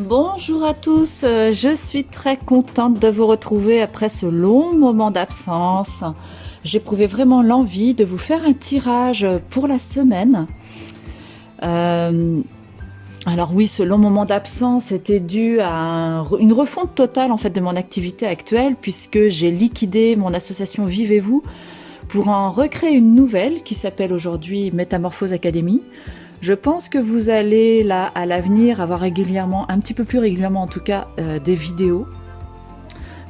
Bonjour à tous, je suis très contente de vous retrouver après ce long moment d'absence. J'éprouvais vraiment l'envie de vous faire un tirage pour la semaine. Alors oui, ce long moment d'absence était dû à une refonte totale en fait de mon activité actuelle puisque j'ai liquidé mon association Vivez-vous pour en recréer une nouvelle qui s'appelle aujourd'hui Métamorphose Academy. Je pense que vous allez là à l'avenir avoir régulièrement, un petit peu plus régulièrement en tout cas, des vidéos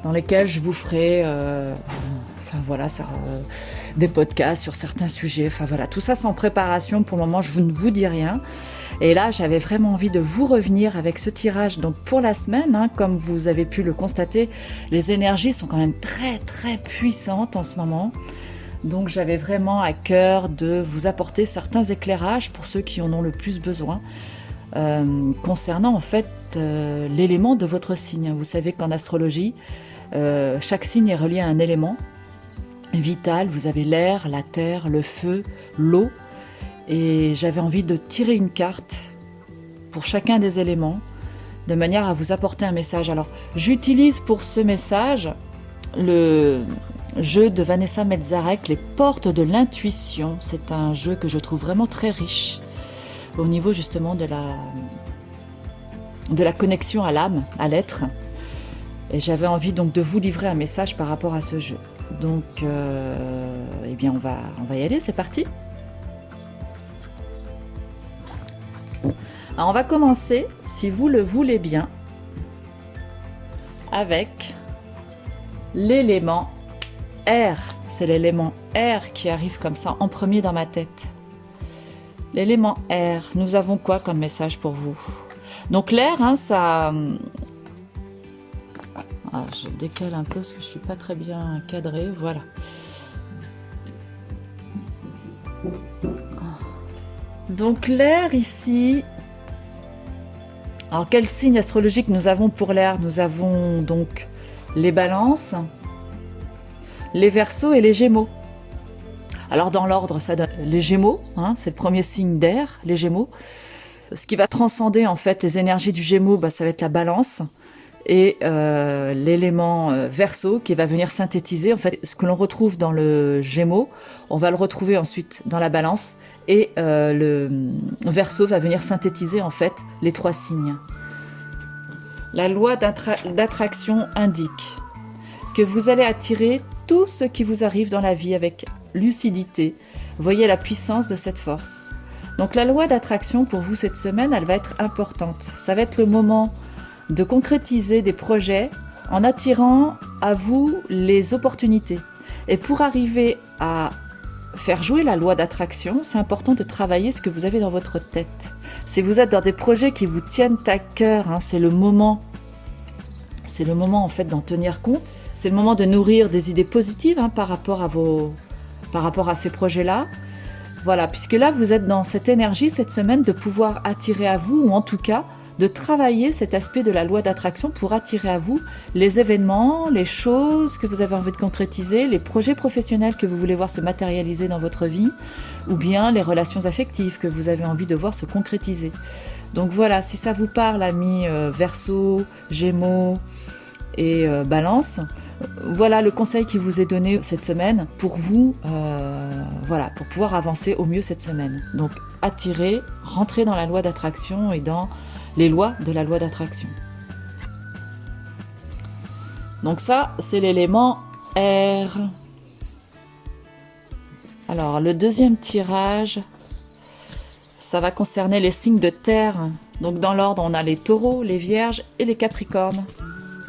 dans lesquelles je vous ferai des podcasts sur certains sujets. Enfin voilà, tout ça sans préparation. Pour le moment, je ne vous dis rien. Et là, j'avais vraiment envie de vous revenir avec ce tirage. Donc pour la semaine, comme vous avez pu le constater, les énergies sont quand même très très puissantes en ce moment. Donc j'avais vraiment à cœur de vous apporter certains éclairages pour ceux qui en ont le plus besoin concernant en fait l'élément de votre signe. Vous savez qu'en astrologie, chaque signe est relié à un élément vital. Vous avez l'air, la terre, le feu, l'eau. Et j'avais envie de tirer une carte pour chacun des éléments de manière à vous apporter un message. Alors j'utilise pour ce message le jeu de Vanessa Metzarek, Les Portes de l'intuition. C'est un jeu que je trouve vraiment très riche au niveau justement de la connexion à l'âme, à l'être. Et j'avais envie donc de vous livrer un message par rapport à ce jeu. Donc, eh bien on va y aller, c'est parti. Alors on va commencer, si vous le voulez bien, avec l'élément air. C'est l'élément air qui arrive comme ça en premier dans ma tête. L'élément air, nous avons quoi comme message pour vous? Donc l'air, ça... je décale un peu parce que je suis pas très bien cadrée, voilà. Donc l'air ici... Alors quel signe astrologique nous avons pour l'air? Nous avons donc les balances, les Verseaux et les Gémeaux. Alors dans l'ordre, ça donne les Gémeaux, c'est le premier signe d'air, les Gémeaux. Ce qui va transcender en fait les énergies du Gémeaux, ça va être la Balance et l'élément Verseau qui va venir synthétiser en fait ce que l'on retrouve dans le Gémeaux. On va le retrouver ensuite dans la Balance et le Verseau va venir synthétiser en fait les trois signes. La loi d'attraction indique que vous allez attirer tout ce qui vous arrive dans la vie avec lucidité. Voyez la puissance de cette force. Donc la loi d'attraction pour vous cette semaine, elle va être importante. Ça va être le moment de concrétiser des projets en attirant à vous les opportunités. Et pour arriver à faire jouer la loi d'attraction, c'est important de travailler ce que vous avez dans votre tête. Si vous êtes dans des projets qui vous tiennent à cœur, c'est le moment en fait d'en tenir compte. C'est le moment de nourrir des idées positives par rapport à ces projets-là. Voilà, puisque là, vous êtes dans cette énergie cette semaine de pouvoir attirer à vous, ou en tout cas, de travailler cet aspect de la loi d'attraction pour attirer à vous les événements, les choses que vous avez envie de concrétiser, les projets professionnels que vous voulez voir se matérialiser dans votre vie, ou bien les relations affectives que vous avez envie de voir se concrétiser. Donc voilà, si ça vous parle, amis Verseau, Gémeaux et Balance, voilà le conseil qui vous est donné cette semaine pour vous, pour pouvoir avancer au mieux cette semaine. Donc attirer, rentrer dans la loi d'attraction et dans les lois de la loi d'attraction. Donc ça, c'est l'élément air. Alors le deuxième tirage, ça va concerner les signes de terre. Donc dans l'ordre, on a les taureaux, les vierges et les capricornes.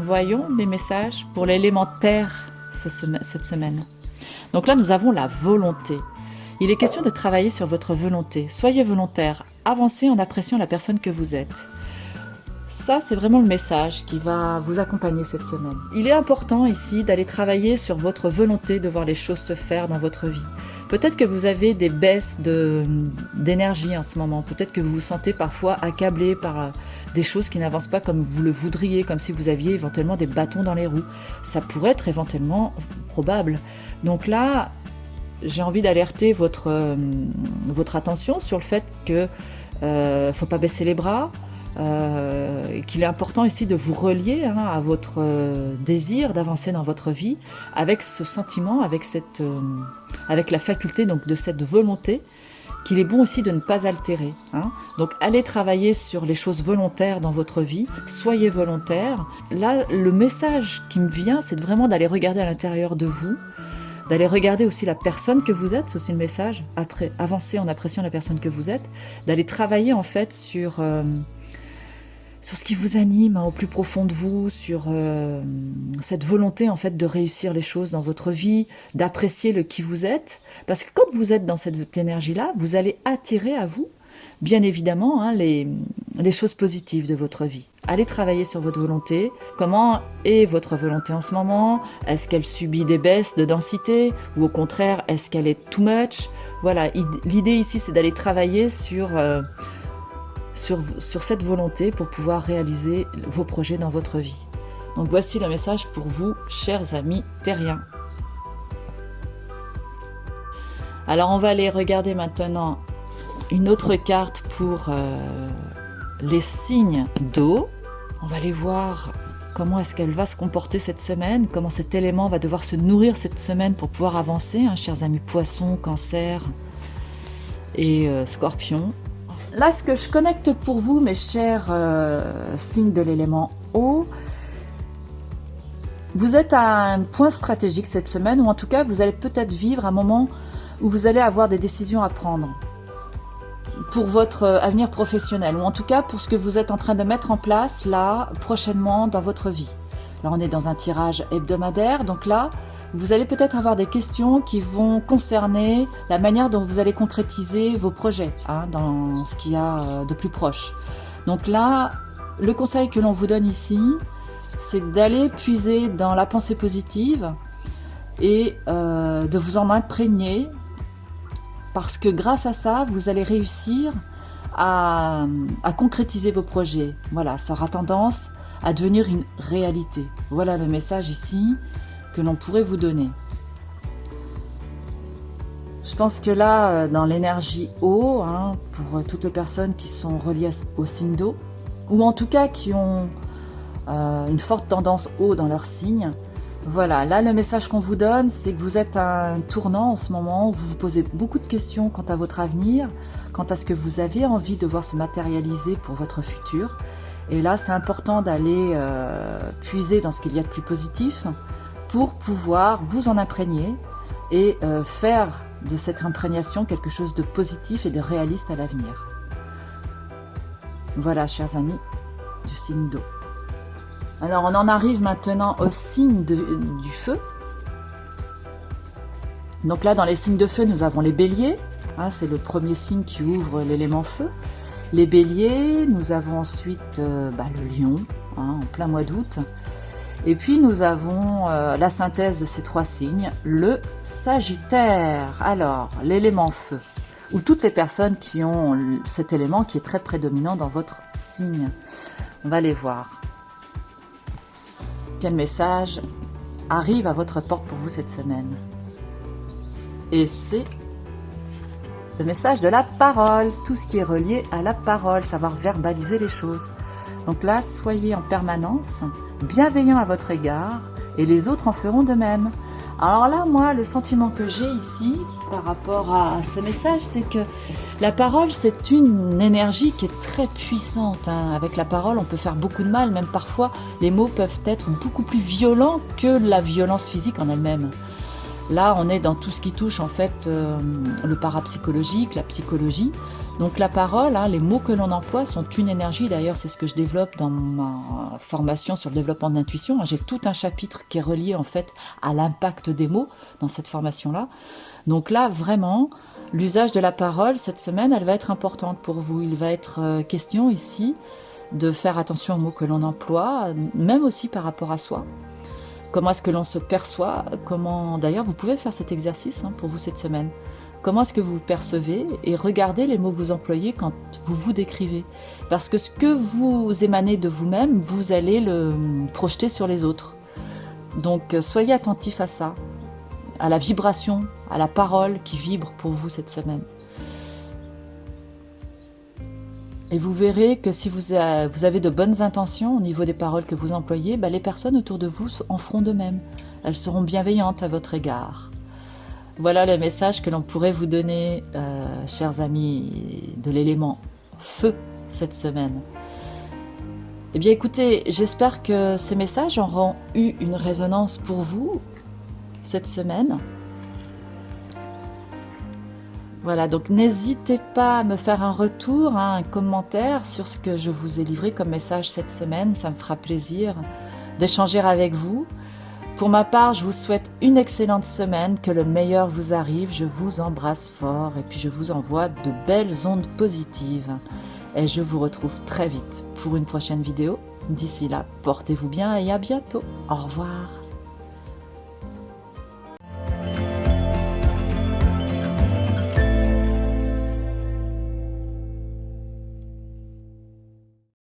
Voyons les messages pour l'élément terre cette semaine. Donc là, nous avons la volonté. Il est question de travailler sur votre volonté. Soyez volontaire, avancez en appréciant la personne que vous êtes. Ça, c'est vraiment le message qui va vous accompagner cette semaine. Il est important ici d'aller travailler sur votre volonté de voir les choses se faire dans votre vie. Peut-être que vous avez des baisses d'énergie en ce moment. Peut-être que vous vous sentez parfois accablé par des choses qui n'avancent pas comme vous le voudriez, comme si vous aviez éventuellement des bâtons dans les roues. Ça pourrait être éventuellement probable. Donc là, j'ai envie d'alerter votre attention sur le fait que faut pas baisser les bras. et qu'il est important ici de vous relier à votre désir d'avancer dans votre vie avec ce sentiment, avec la faculté donc de cette volonté qu'il est bon aussi de ne pas altérer. Donc allez travailler sur les choses volontaires dans votre vie, soyez volontaire. Là, le message qui me vient, c'est vraiment d'aller regarder à l'intérieur de vous, d'aller regarder aussi la personne que vous êtes, c'est aussi le message, après avancer en appréciant la personne que vous êtes, d'aller travailler en fait sur ce qui vous anime au plus profond de vous, sur cette volonté en fait de réussir les choses dans votre vie, d'apprécier le qui vous êtes, parce que quand vous êtes dans cette énergie-là, vous allez attirer à vous, bien évidemment, les choses positives de votre vie. Allez travailler sur votre volonté. Comment est votre volonté en ce moment? Est-ce qu'elle subit des baisses de densité? Ou au contraire, est-ce qu'elle est too much? Voilà, l'idée ici, c'est d'aller travailler sur cette volonté pour pouvoir réaliser vos projets dans votre vie. Donc voici le message pour vous, chers amis terriens. Alors on va aller regarder maintenant une autre carte pour les signes d'eau. On va aller voir comment est-ce qu'elle va se comporter cette semaine, comment cet élément va devoir se nourrir cette semaine pour pouvoir avancer, chers amis poissons, cancer et scorpions. Là, ce que je connecte pour vous, mes chers signes de l'élément eau, vous êtes à un point stratégique cette semaine, ou en tout cas, vous allez peut-être vivre un moment où vous allez avoir des décisions à prendre pour votre avenir professionnel, ou en tout cas pour ce que vous êtes en train de mettre en place là, prochainement dans votre vie. Là, on est dans un tirage hebdomadaire, donc là, vous allez peut-être avoir des questions qui vont concerner la manière dont vous allez concrétiser vos projets, dans ce qu'il y a de plus proche. Donc là, le conseil que l'on vous donne ici, c'est d'aller puiser dans la pensée positive et de vous en imprégner, parce que grâce à ça, vous allez réussir à concrétiser vos projets. Voilà, ça aura tendance à devenir une réalité. Voilà le message ici que l'on pourrait vous donner. Je pense que là, dans l'énergie eau, pour toutes les personnes qui sont reliées au signe d'eau, ou en tout cas qui ont une forte tendance eau dans leur signe, voilà, là le message qu'on vous donne, c'est que vous êtes à un tournant en ce moment, où vous vous posez beaucoup de questions quant à votre avenir, quant à ce que vous avez envie de voir se matérialiser pour votre futur. Et là, c'est important d'aller puiser dans ce qu'il y a de plus positif, pour pouvoir vous en imprégner et faire de cette imprégnation quelque chose de positif et de réaliste à l'avenir. Voilà, chers amis du signe d'eau. Alors, on en arrive maintenant au signe du feu. Donc là, dans les signes de feu, nous avons les béliers. C'est le premier signe qui ouvre l'élément feu. Les béliers, nous avons ensuite le lion, en plein mois d'août. Et puis nous avons la synthèse de ces trois signes, le Sagittaire. Alors, l'élément feu, ou toutes les personnes qui ont cet élément qui est très prédominant dans votre signe. On va les voir. Quel message arrive à votre porte pour vous cette semaine? Et c'est le message de la parole, tout ce qui est relié à la parole, savoir verbaliser les choses. Donc là, soyez en permanence bienveillant à votre égard et les autres en feront de même. Alors là, moi, le sentiment que j'ai ici par rapport à ce message, c'est que la parole, c'est une énergie qui est très puissante. Avec la parole, on peut faire beaucoup de mal, même parfois, les mots peuvent être beaucoup plus violents que la violence physique en elle-même. Là, on est dans tout ce qui touche en fait le parapsychologique, la psychologie. Donc la parole, les mots que l'on emploie sont une énergie. D'ailleurs, c'est ce que je développe dans ma formation sur le développement de l'intuition. J'ai tout un chapitre qui est relié en fait à l'impact des mots dans cette formation-là. Donc là, vraiment, l'usage de la parole, cette semaine, elle va être importante pour vous. Il va être question ici de faire attention aux mots que l'on emploie, même aussi par rapport à soi. Comment est-ce que l'on se perçoit? D'ailleurs, vous pouvez faire cet exercice pour vous cette semaine. Comment est-ce que vous vous percevez? Et regardez les mots que vous employez quand vous vous décrivez. Parce que ce que vous émanez de vous-même, vous allez le projeter sur les autres. Donc, soyez attentifs à ça, à la vibration, à la parole qui vibre pour vous cette semaine. Et vous verrez que si vous avez de bonnes intentions au niveau des paroles que vous employez, bah, les personnes autour de vous en feront de même. Elles seront bienveillantes à votre égard. Voilà le message que l'on pourrait vous donner, chers amis de l'élément feu, cette semaine. Eh bien écoutez, j'espère que ces messages auront eu une résonance pour vous cette semaine. Voilà, donc n'hésitez pas à me faire un retour, hein, un commentaire sur ce que je vous ai livré comme message cette semaine. Ça me fera plaisir d'échanger avec vous. Pour ma part, je vous souhaite une excellente semaine, que le meilleur vous arrive. Je vous embrasse fort et puis je vous envoie de belles ondes positives. Et je vous retrouve très vite pour une prochaine vidéo. D'ici là, portez-vous bien et à bientôt. Au revoir.